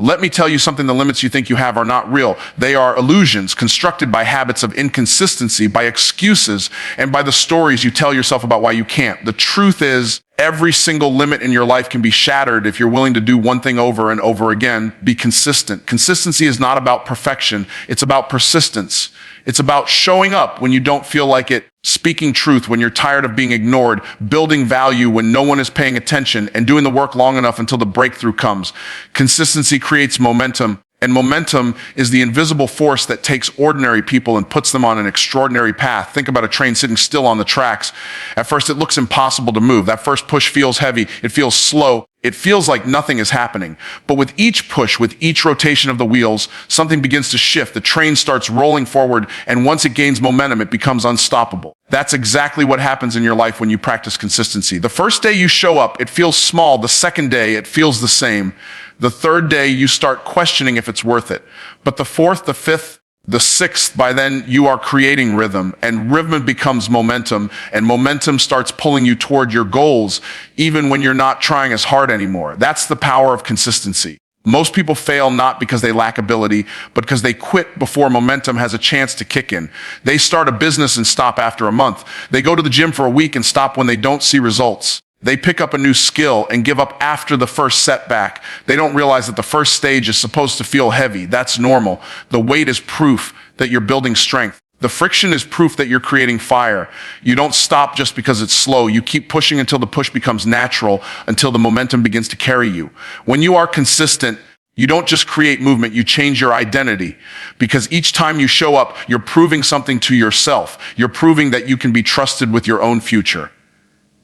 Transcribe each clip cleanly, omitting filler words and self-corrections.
Let me tell you something: the limits you think you have are not real. They are illusions constructed by habits of inconsistency, by excuses, and by the stories you tell yourself about why you can't. The truth is, every single limit in your life can be shattered if you're willing to do one thing over and over again. Be consistent. Consistency is not about perfection. It's about persistence. It's about showing up when you don't feel like it, speaking truth when you're tired of being ignored, building value when no one is paying attention, and doing the work long enough until the breakthrough comes. Consistency creates momentum, and momentum is the invisible force that takes ordinary people and puts them on an extraordinary path. Think about a train sitting still on the tracks. At first, it looks impossible to move. That first push feels heavy. It feels slow. It feels like nothing is happening. But with each push, with each rotation of the wheels, something begins to shift. The train starts rolling forward, and once it gains momentum, it becomes unstoppable. That's exactly what happens in your life when you practice consistency. The first day you show up, it feels small. The second day, it feels the same. The third day, you start questioning if it's worth it. But the fourth, the fifth, the sixth, by then you are creating rhythm, and rhythm becomes momentum, and momentum starts pulling you toward your goals, even when you're not trying as hard anymore. That's the power of consistency. Most people fail not because they lack ability, but because they quit before momentum has a chance to kick in. They start a business and stop after a month. They go to the gym for a week and stop when they don't see results. They pick up a new skill and give up after the first setback. They don't realize that the first stage is supposed to feel heavy. That's normal. The weight is proof that you're building strength. The friction is proof that you're creating fire. You don't stop just because it's slow. You keep pushing until the push becomes natural, until the momentum begins to carry you. When you are consistent, you don't just create movement, you change your identity. Because each time you show up, you're proving something to yourself. You're proving that you can be trusted with your own future.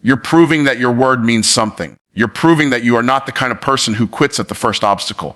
You're proving that your word means something. You're proving that you are not the kind of person who quits at the first obstacle.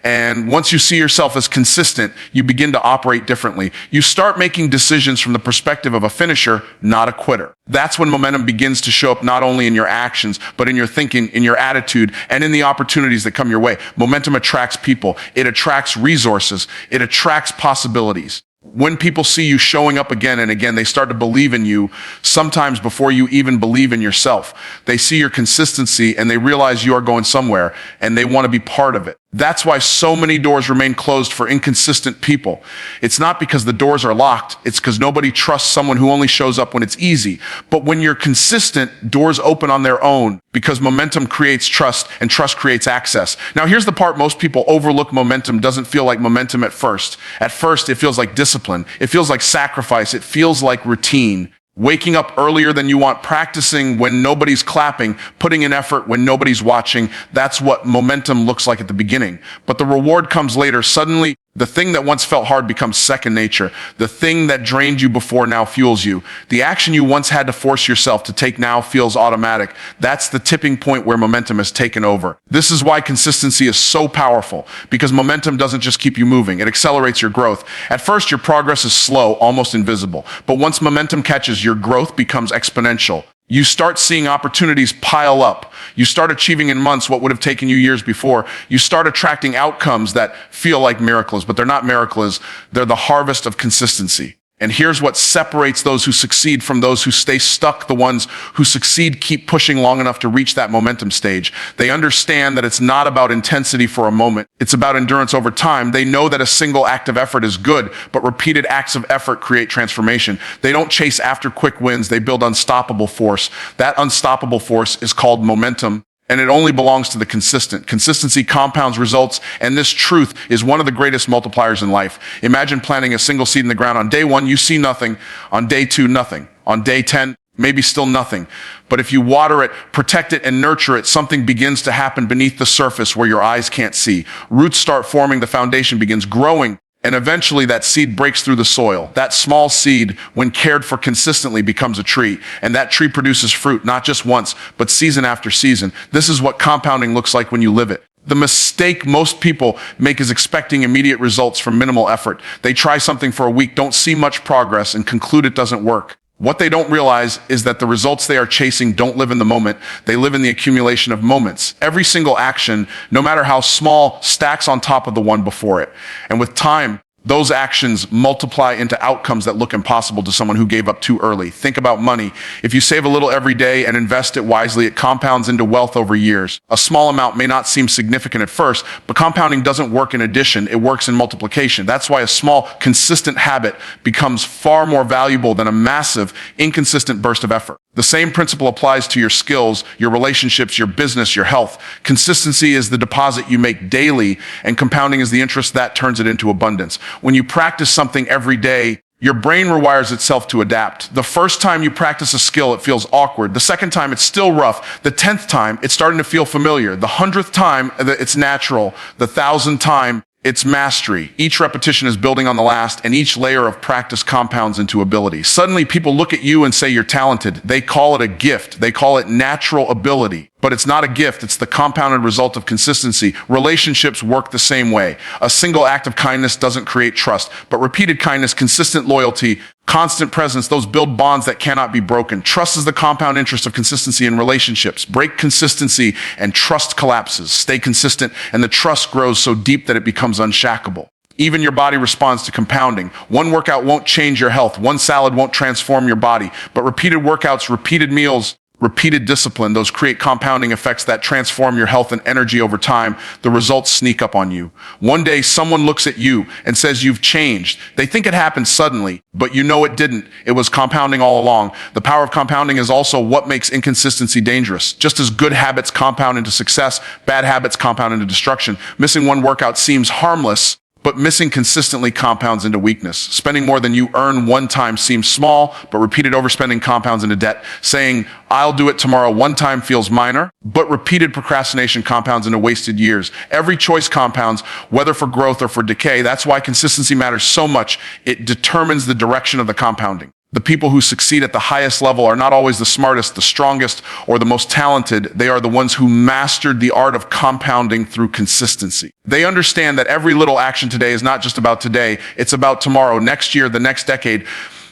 And once you see yourself as consistent, you begin to operate differently. You start making decisions from the perspective of a finisher, not a quitter. That's when momentum begins to show up not only in your actions, but in your thinking, in your attitude, and in the opportunities that come your way. Momentum attracts people. It attracts resources. It attracts possibilities. When people see you showing up again and again, they start to believe in you, sometimes before you even believe in yourself. They see your consistency and they realize you are going somewhere and they want to be part of it. That's why so many doors remain closed for inconsistent people. It's not because the doors are locked. It's because nobody trusts someone who only shows up when it's easy. But when you're consistent, doors open on their own because momentum creates trust and trust creates access. Now, here's the part most people overlook. Momentum doesn't feel like momentum at first. At first, it feels like discipline. It feels like sacrifice. It feels like routine. Waking up earlier than you want, practicing when nobody's clapping, putting in effort when nobody's watching. That's what momentum looks like at the beginning. But the reward comes later. Suddenly, the thing that once felt hard becomes second nature. The thing that drained you before now fuels you. The action you once had to force yourself to take now feels automatic. That's the tipping point where momentum has taken over. This is why consistency is so powerful, because momentum doesn't just keep you moving, it accelerates your growth. At first, your progress is slow, almost invisible. But once momentum catches, your growth becomes exponential. You start seeing opportunities pile up. You start achieving in months what would have taken you years before. You start attracting outcomes that feel like miracles, but they're not miracles. They're the harvest of consistency. And here's what separates those who succeed from those who stay stuck. The ones who succeed keep pushing long enough to reach that momentum stage. They understand that it's not about intensity for a moment. It's about endurance over time. They know that a single act of effort is good, but repeated acts of effort create transformation. They don't chase after quick wins. They build unstoppable force. That unstoppable force is called momentum. And it only belongs to the consistent. Consistency compounds results, and this truth is one of the greatest multipliers in life. Imagine planting a single seed in the ground. On day 1, you see nothing. On day 2, nothing. On day 10, maybe still nothing. But if you water it, protect it, and nurture it, something begins to happen beneath the surface where your eyes can't see. Roots start forming, the foundation begins growing. And eventually that seed breaks through the soil. That small seed, when cared for consistently, becomes a tree. And that tree produces fruit, not just once, but season after season. This is what compounding looks like when you live it. The mistake most people make is expecting immediate results from minimal effort. They try something for a week, don't see much progress, and conclude it doesn't work. What they don't realize is that the results they are chasing don't live in the moment. They live in the accumulation of moments. Every single action, no matter how small, stacks on top of the one before it. And with time, Those actions multiply into outcomes that look impossible to someone who gave up too early. Think about money. If you save a little every day and invest it wisely, it compounds into wealth over years. A small amount may not seem significant at first, but compounding doesn't work in addition, it works in multiplication. That's why a small, consistent habit becomes far more valuable than a massive, inconsistent burst of effort. The same principle applies to your skills, your relationships, your business, your health. Consistency is the deposit you make daily, and compounding is the interest that turns it into abundance. When you practice something every day, your brain rewires itself to adapt. The first time you practice a skill, it feels awkward. The second time, it's still rough. The 10th time, it's starting to feel familiar. The 100th time, it's natural. The 1,000th time, it's mastery. Each repetition is building on the last, and each layer of practice compounds into ability. Suddenly, people look at you and say you're talented. They call it a gift. They call it natural ability. But it's not a gift. It's the compounded result of consistency. Relationships work the same way. A single act of kindness doesn't create trust, but repeated kindness, consistent loyalty, constant presence, those build bonds that cannot be broken. Trust is the compound interest of consistency in relationships. Break consistency and trust collapses. Stay consistent and the trust grows so deep that it becomes unshackable. Even your body responds to compounding. One workout won't change your health. One salad won't transform your body. But repeated workouts, repeated meals, repeated discipline, those create compounding effects that transform your health and energy over time. The results sneak up on you. One day, someone looks at you and says you've changed. They think it happened suddenly, but you know it didn't. It was compounding all along. The power of compounding is also what makes inconsistency dangerous. Just as good habits compound into success, bad habits compound into destruction. Missing one workout seems harmless, but missing consistently compounds into weakness. Spending more than you earn one time seems small, but repeated overspending compounds into debt. Saying, I'll do it tomorrow one time feels minor, but repeated procrastination compounds into wasted years. Every choice compounds, whether for growth or for decay. That's why consistency matters so much. It determines the direction of the compounding. The people who succeed at the highest level are not always the smartest, the strongest, or the most talented. They are the ones who mastered the art of compounding through consistency. They understand that every little action today is not just about today, it's about tomorrow, next year, the next decade.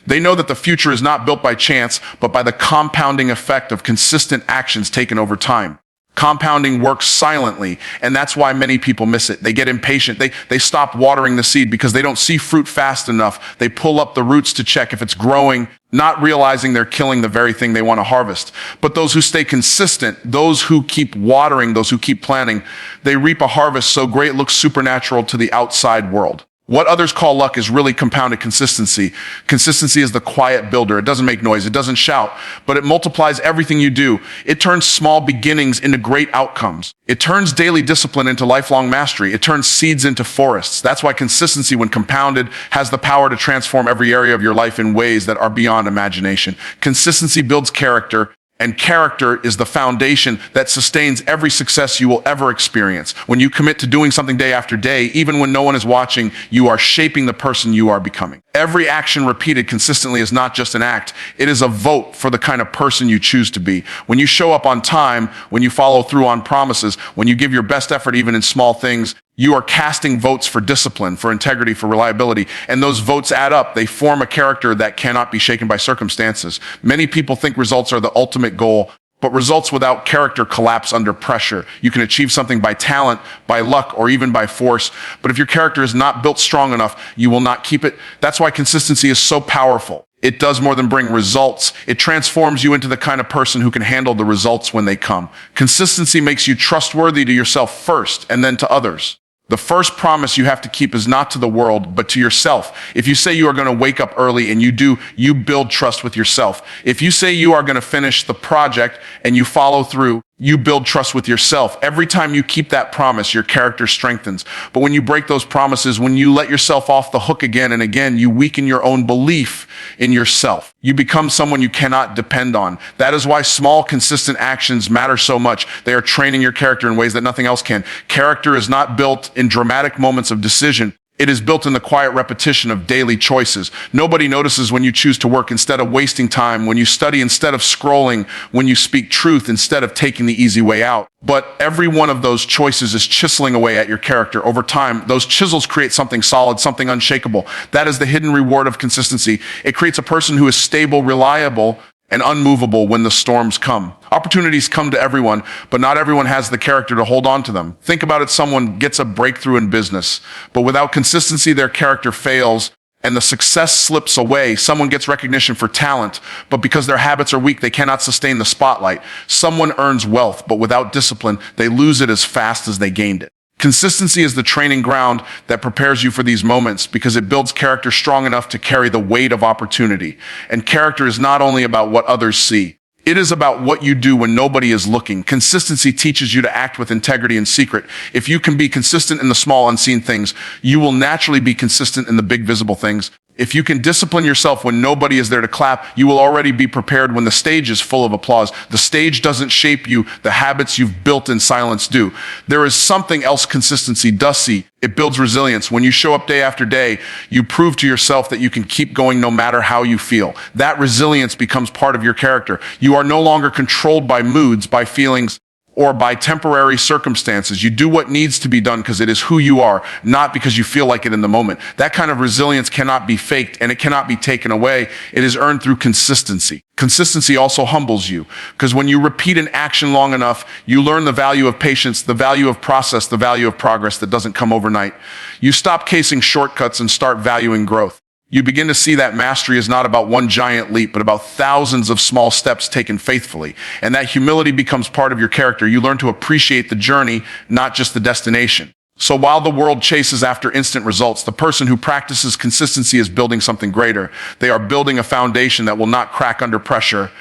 They know that the future is not built by chance, but by the compounding effect of consistent actions taken over time. Compounding works silently, and that's why many people miss it. They get impatient. They stop watering the seed because they don't see fruit fast enough. They pull up the roots to check if it's growing, not realizing they're killing the very thing they want to harvest. But those who stay consistent, those who keep watering, those who keep planting, they reap a harvest so great it looks supernatural to the outside world. What others call luck is really compounded consistency. Consistency is the quiet builder. It doesn't make noise. It doesn't shout, but it multiplies everything you do. It turns small beginnings into great outcomes. It turns daily discipline into lifelong mastery. It turns seeds into forests. That's why consistency, when compounded, has the power to transform every area of your life in ways that are beyond imagination. Consistency builds character. And character is the foundation that sustains every success you will ever experience. When you commit to doing something day after day, even when no one is watching, you are shaping the person you are becoming. Every action repeated consistently is not just an act. It is a vote for the kind of person you choose to be. When you show up on time, when you follow through on promises, when you give your best effort even in small things, you are casting votes for discipline, for integrity, for reliability, and those votes add up. They form a character that cannot be shaken by circumstances. Many people think results are the ultimate goal, but results without character collapse under pressure. You can achieve something by talent, by luck, or even by force, but if your character is not built strong enough, you will not keep it. That's why consistency is so powerful. It does more than bring results. It transforms you into the kind of person who can handle the results when they come. Consistency makes you trustworthy to yourself first, and then to others. The first promise you have to keep is not to the world, but to yourself. If you say you are going to wake up early and you do, you build trust with yourself. If you say you are going to finish the project and you follow through, you build trust with yourself. Every time you keep that promise, your character strengthens. But when you break those promises, when you let yourself off the hook again and again, you weaken your own belief in yourself. You become someone you cannot depend on. That is why small, consistent actions matter so much. They are training your character in ways that nothing else can. Character is not built in dramatic moments of decision. It is built in the quiet repetition of daily choices. Nobody notices when you choose to work instead of wasting time, when you study instead of scrolling, when you speak truth instead of taking the easy way out. But every one of those choices is chiseling away at your character. Over time, those chisels create something solid, something unshakable. That is the hidden reward of consistency. It creates a person who is stable, reliable, and unmovable when the storms come. Opportunities come to everyone, but not everyone has the character to hold on to them. Think about it. Someone gets a breakthrough in business, but without consistency, their character fails and the success slips away. Someone gets recognition for talent, but because their habits are weak, they cannot sustain the spotlight. Someone earns wealth, but without discipline, they lose it as fast as they gained it. Consistency is the training ground that prepares you for these moments because it builds character strong enough to carry the weight of opportunity. And character is not only about what others see. It is about what you do when nobody is looking. Consistency teaches you to act with integrity in secret. If you can be consistent in the small unseen things, you will naturally be consistent in the big visible things. If you can discipline yourself when nobody is there to clap, you will already be prepared when the stage is full of applause. The stage doesn't shape you. The habits you've built in silence do. There is something else consistency does see. It builds resilience. When you show up day after day, you prove to yourself that you can keep going no matter how you feel. That resilience becomes part of your character. You are no longer controlled by moods, by feelings, or by temporary circumstances. You do what needs to be done because it is who you are, not because you feel like it in the moment. That kind of resilience cannot be faked and it cannot be taken away. It is earned through consistency. Consistency also humbles you because when you repeat an action long enough, you learn the value of patience, the value of process, the value of progress that doesn't come overnight. You stop chasing shortcuts and start valuing growth. You begin to see that mastery is not about one giant leap, but about thousands of small steps taken faithfully. And that humility becomes part of your character. You learn to appreciate the journey, not just the destination. So while the world chases after instant results, the person who practices consistency is building something greater. They are building a foundation that will not crack under pressure.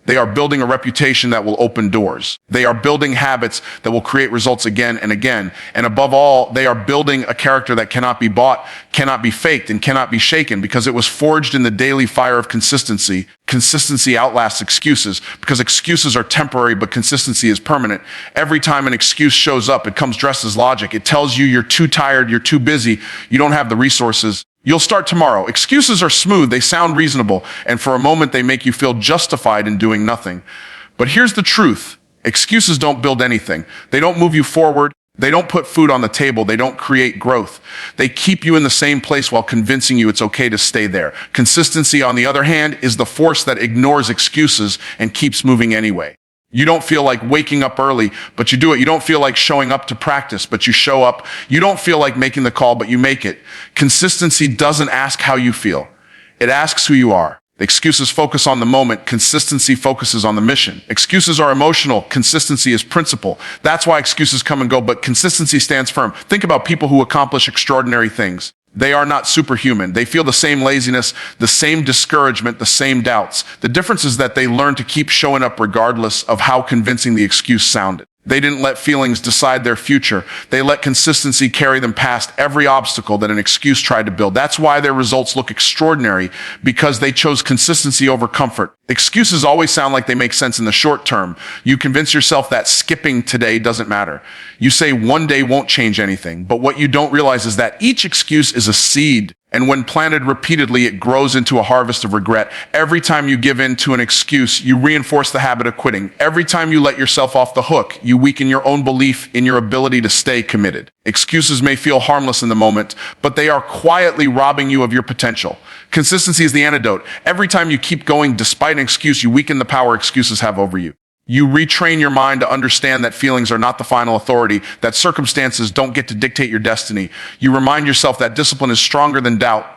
They are building a reputation that will open doors. They are building habits that will create results again and again. And above all, they are building a character that cannot be bought, cannot be faked, and cannot be shaken because it was forged in the daily fire of consistency. Consistency outlasts excuses because excuses are temporary, but consistency is permanent. Every time an excuse shows up, it comes dressed as logic. It tells you you're too tired, you're too busy, you don't have the resources. You'll start tomorrow. Excuses are smooth, they sound reasonable, and for a moment they make you feel justified in doing nothing. But here's the truth. Excuses don't build anything. They don't move you forward. They don't put food on the table. They don't create growth. They keep you in the same place while convincing you it's okay to stay there. Consistency, on the other hand, is the force that ignores excuses and keeps moving anyway. You don't feel like waking up early, but you do it. You don't feel like showing up to practice, but you show up. You don't feel like making the call, but you make it. Consistency doesn't ask how you feel. It asks who you are. Excuses focus on the moment. Consistency focuses on the mission. Excuses are emotional. Consistency is principle. That's why excuses come and go, but consistency stands firm. Think about people who accomplish extraordinary things. They are not superhuman. They feel the same laziness, the same discouragement, the same doubts. The difference is that they learn to keep showing up regardless of how convincing the excuse sounded. They didn't let feelings decide their future. They let consistency carry them past every obstacle that an excuse tried to build. That's why their results look extraordinary, because they chose consistency over comfort. Excuses always sound like they make sense in the short term. You convince yourself that skipping today doesn't matter. You say one day won't change anything, but what you don't realize is that each excuse is a seed. And when planted repeatedly, it grows into a harvest of regret. Every time you give in to an excuse, you reinforce the habit of quitting. Every time you let yourself off the hook, you weaken your own belief in your ability to stay committed. Excuses may feel harmless in the moment, but they are quietly robbing you of your potential. Consistency is the antidote. Every time you keep going despite an excuse, you weaken the power excuses have over you. You retrain your mind to understand that feelings are not the final authority, that circumstances don't get to dictate your destiny. You remind yourself that discipline is stronger than doubt.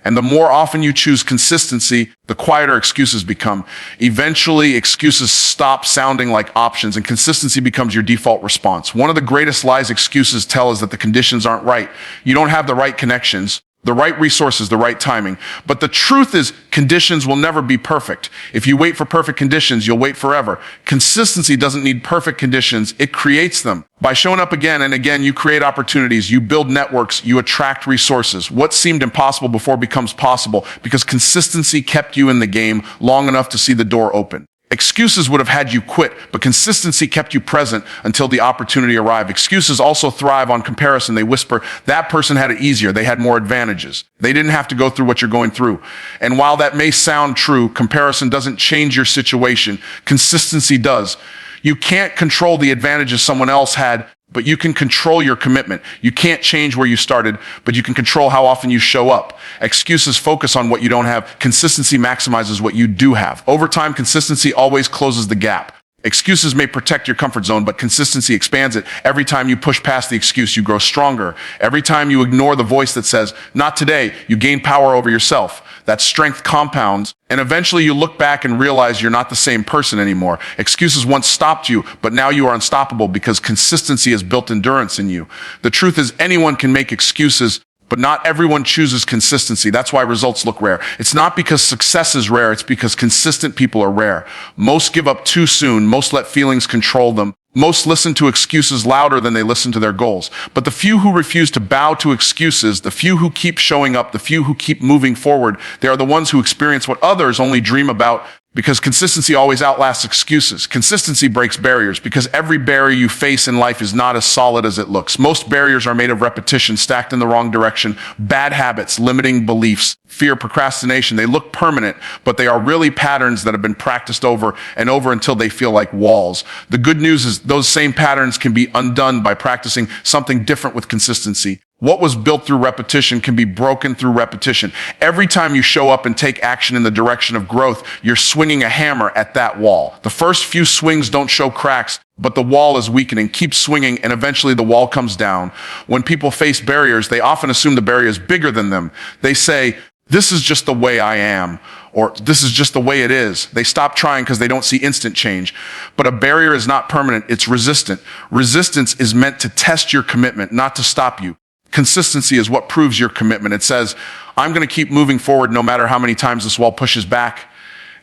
And the more often you choose consistency, the quieter excuses become. Eventually, excuses stop sounding like options and consistency becomes your default response. One of the greatest lies excuses tell is that the conditions aren't right. You don't have the right connections, the right resources, the right timing. But the truth is, conditions will never be perfect. If you wait for perfect conditions, you'll wait forever. Consistency doesn't need perfect conditions. It creates them. By showing up again and again, you create opportunities, you build networks, you attract resources. What seemed impossible before becomes possible because consistency kept you in the game long enough to see the door open. Excuses would have had you quit, but consistency kept you present until the opportunity arrived. Excuses also thrive on comparison. They whisper, that person had it easier. They had more advantages. They didn't have to go through what you're going through. And while that may sound true, comparison doesn't change your situation. Consistency does. You can't control the advantages someone else had, but you can control your commitment. You can't change where you started, but you can control how often you show up. Excuses focus on what you don't have. Consistency maximizes what you do have. Over time, consistency always closes the gap. Excuses may protect your comfort zone, but consistency expands it. Every time you push past the excuse, you grow stronger. Every time you ignore the voice that says, not today, you gain power over yourself. That strength compounds, and eventually you look back and realize you're not the same person anymore. Excuses once stopped you, but now you are unstoppable because consistency has built endurance in you. The truth is, anyone can make excuses, but not everyone chooses consistency. That's why results look rare. It's not because success is rare, it's because consistent people are rare. Most give up too soon, most let feelings control them. Most listen to excuses louder than they listen to their goals. But the few who refuse to bow to excuses, the few who keep showing up, the few who keep moving forward, they are the ones who experience what others only dream about, because consistency always outlasts excuses. Consistency breaks barriers because every barrier you face in life is not as solid as it looks. Most barriers are made of repetition stacked in the wrong direction, bad habits, limiting beliefs, fear, procrastination. They look permanent, but they are really patterns that have been practiced over and over until they feel like walls. The good news is those same patterns can be undone by practicing something different with consistency. What was built through repetition can be broken through repetition. Every time you show up and take action in the direction of growth, you're swinging a hammer at that wall. The first few swings don't show cracks, but the wall is weakening. Keep swinging, and eventually the wall comes down. When people face barriers, they often assume the barrier is bigger than them. They say, this is just the way I am, or this is just the way it is. They stop trying because they don't see instant change. But a barrier is not permanent, it's resistant. Resistance is meant to test your commitment, not to stop you. Consistency is what proves your commitment. It says, I'm going to keep moving forward no matter how many times this wall pushes back.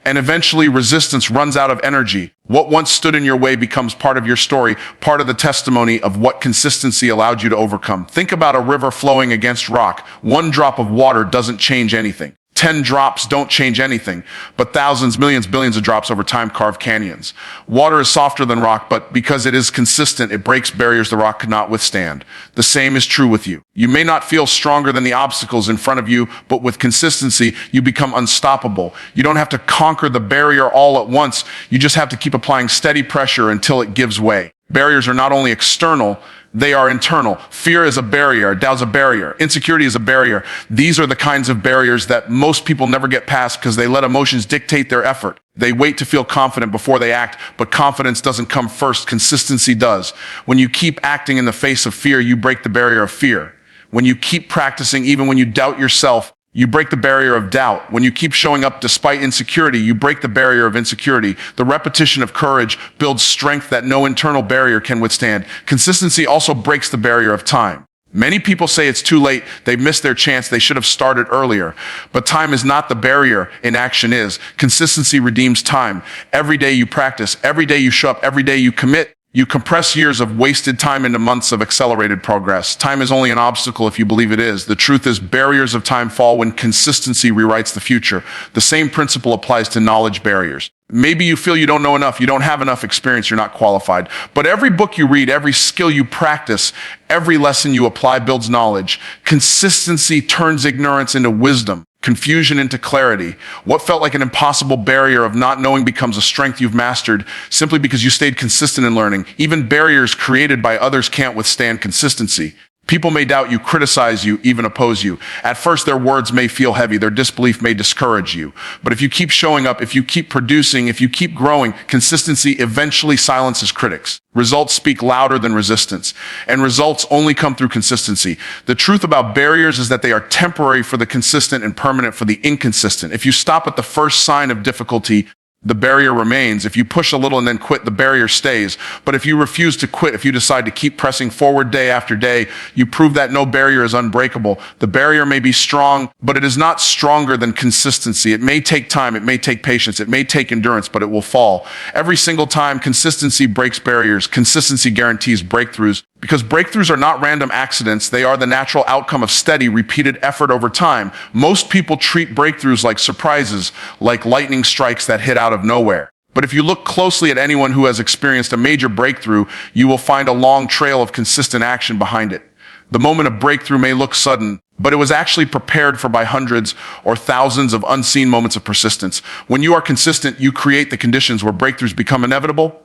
And eventually resistance runs out of energy. What once stood in your way becomes part of your story, part of the testimony of what consistency allowed you to overcome. Think about a river flowing against rock. One drop of water doesn't change anything. 10 drops don't change anything, but thousands, millions, billions of drops over time carve canyons. Water is softer than rock, but because it is consistent, it breaks barriers the rock could not withstand. The same is true with you. You may not feel stronger than the obstacles in front of you, but with consistency, you become unstoppable. You don't have to conquer the barrier all at once. You just have to keep applying steady pressure until it gives way. Barriers are not only external, they are internal. Fear is a barrier. Doubt is a barrier. Insecurity is a barrier. These are the kinds of barriers that most people never get past because they let emotions dictate their effort. They wait to feel confident before they act, but confidence doesn't come first. Consistency does. When you keep acting in the face of fear, you break the barrier of fear. When you keep practicing, even when you doubt yourself, you break the barrier of doubt. When you keep showing up despite insecurity, you break the barrier of insecurity. The repetition of courage builds strength that no internal barrier can withstand. Consistency also breaks the barrier of time. Many people say it's too late, they missed their chance, they should have started earlier. But time is not the barrier, inaction is. Consistency redeems time. Every day you practice, every day you show up, every day you commit, you compress years of wasted time into months of accelerated progress. Time is only an obstacle if you believe it is. The truth is, barriers of time fall when consistency rewrites the future. The same principle applies to knowledge barriers. Maybe you feel you don't know enough, you don't have enough experience, you're not qualified. But every book you read, every skill you practice, every lesson you apply builds knowledge. Consistency turns ignorance into wisdom, confusion into clarity. What felt like an impossible barrier of not knowing becomes a strength you've mastered simply because you stayed consistent in learning. Even barriers created by others can't withstand consistency. People may doubt you, criticize you, even oppose you. At first, their words may feel heavy. Their disbelief may discourage you. But if you keep showing up, if you keep producing, if you keep growing, consistency eventually silences critics. Results speak louder than resistance. And results only come through consistency. The truth about barriers is that they are temporary for the consistent and permanent for the inconsistent. If you stop at the first sign of difficulty, the barrier remains. If you push a little and then quit, the barrier stays. But if you refuse to quit, if you decide to keep pressing forward day after day, you prove that no barrier is unbreakable. The barrier may be strong, but it is not stronger than consistency. It may take time, it may take patience, it may take endurance, but it will fall. Every single time, consistency breaks barriers. Consistency guarantees breakthroughs. Because breakthroughs are not random accidents, they are the natural outcome of steady, repeated effort over time. Most people treat breakthroughs like surprises, like lightning strikes that hit out of nowhere. But if you look closely at anyone who has experienced a major breakthrough, you will find a long trail of consistent action behind it. The moment of breakthrough may look sudden, but it was actually prepared for by hundreds or thousands of unseen moments of persistence. When you are consistent, you create the conditions where breakthroughs become inevitable.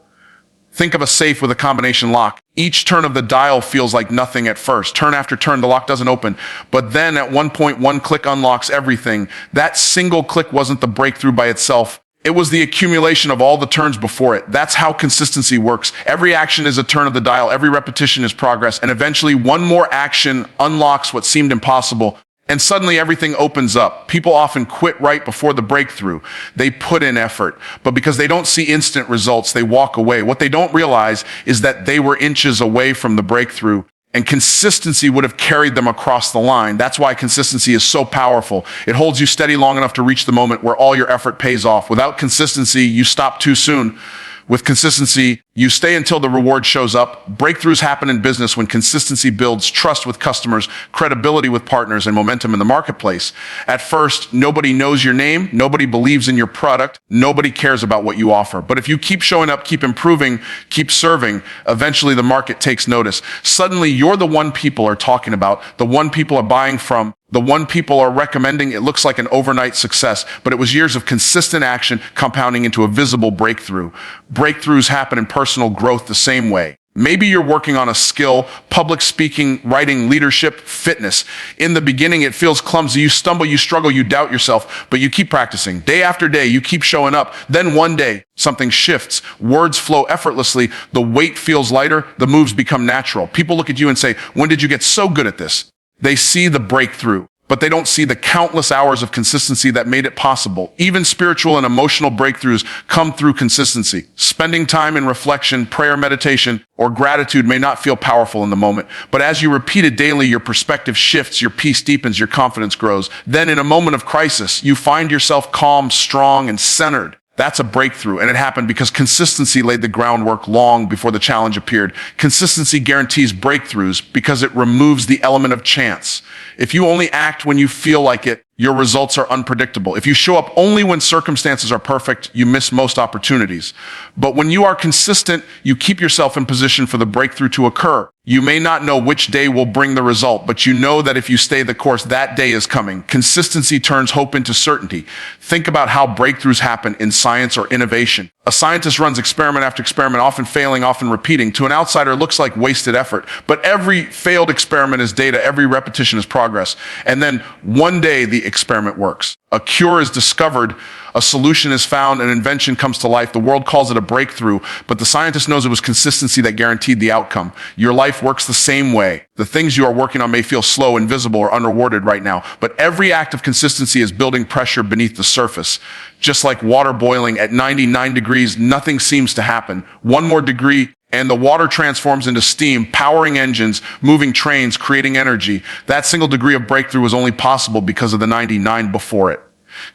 Think of a safe with a combination lock. Each turn of the dial feels like nothing at first. Turn after turn, the lock doesn't open. But then at one point, one click unlocks everything. That single click wasn't the breakthrough by itself. It was the accumulation of all the turns before it. That's how consistency works. Every action is a turn of the dial. Every repetition is progress. And eventually, one more action unlocks what seemed impossible. And suddenly everything opens up. People often quit right before the breakthrough. They put in effort, but because they don't see instant results, they walk away. What they don't realize is that they were inches away from the breakthrough, and consistency would have carried them across the line. That's why consistency is so powerful. It holds you steady long enough to reach the moment where all your effort pays off. Without consistency, you stop too soon. With consistency, you stay until the reward shows up. Breakthroughs happen in business when consistency builds trust with customers, credibility with partners, and momentum in the marketplace. At first, nobody knows your name, nobody believes in your product, nobody cares about what you offer. But if you keep showing up, keep improving, keep serving, eventually the market takes notice. Suddenly, you're the one people are talking about, the one people are buying from, the one people are recommending. It looks like an overnight success, but it was years of consistent action compounding into a visible breakthrough. Breakthroughs happen in personal growth the same way. Maybe you're working on a skill, public speaking, writing, leadership, fitness. In the beginning, it feels clumsy. You stumble, you struggle, you doubt yourself, but you keep practicing. Day after day, you keep showing up. Then one day, something shifts. Words flow effortlessly. The weight feels lighter. The moves become natural. People look at you and say, "When did you get so good at this?" They see the breakthrough, but they don't see the countless hours of consistency that made it possible. Even spiritual and emotional breakthroughs come through consistency. Spending time in reflection, prayer, meditation, or gratitude may not feel powerful in the moment, but as you repeat it daily, your perspective shifts, your peace deepens, your confidence grows. Then in a moment of crisis, you find yourself calm, strong, and centered. That's a breakthrough, and it happened because consistency laid the groundwork long before the challenge appeared. Consistency guarantees breakthroughs because it removes the element of chance. If you only act when you feel like it, your results are unpredictable. If you show up only when circumstances are perfect, you miss most opportunities. But when you are consistent, you keep yourself in position for the breakthrough to occur. You may not know which day will bring the result, but you know that if you stay the course, that day is coming. Consistency turns hope into certainty. Think about how breakthroughs happen in science or innovation. A scientist runs experiment after experiment, often failing, often repeating. To an outsider, it looks like wasted effort. But every failed experiment is data. Every repetition is progress. And then one day, the experiment works. A cure is discovered, a solution is found, an invention comes to life. The world calls it a breakthrough, but the scientist knows it was consistency that guaranteed the outcome. Your life works the same way. The things you are working on may feel slow, invisible, or unrewarded right now, but every act of consistency is building pressure beneath the surface. Just like water boiling at 99 degrees, nothing seems to happen. One more degree, and the water transforms into steam, powering engines, moving trains, creating energy. That single degree of breakthrough was only possible because of the 99 before it.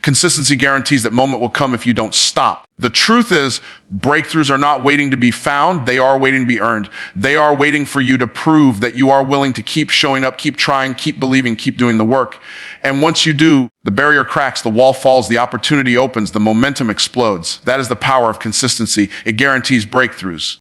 Consistency guarantees that moment will come if you don't stop. The truth is, breakthroughs are not waiting to be found. They are waiting to be earned. They are waiting for you to prove that you are willing to keep showing up, keep trying, keep believing, keep doing the work. And once you do, the barrier cracks, the wall falls, the opportunity opens, the momentum explodes. That is the power of consistency. It guarantees breakthroughs.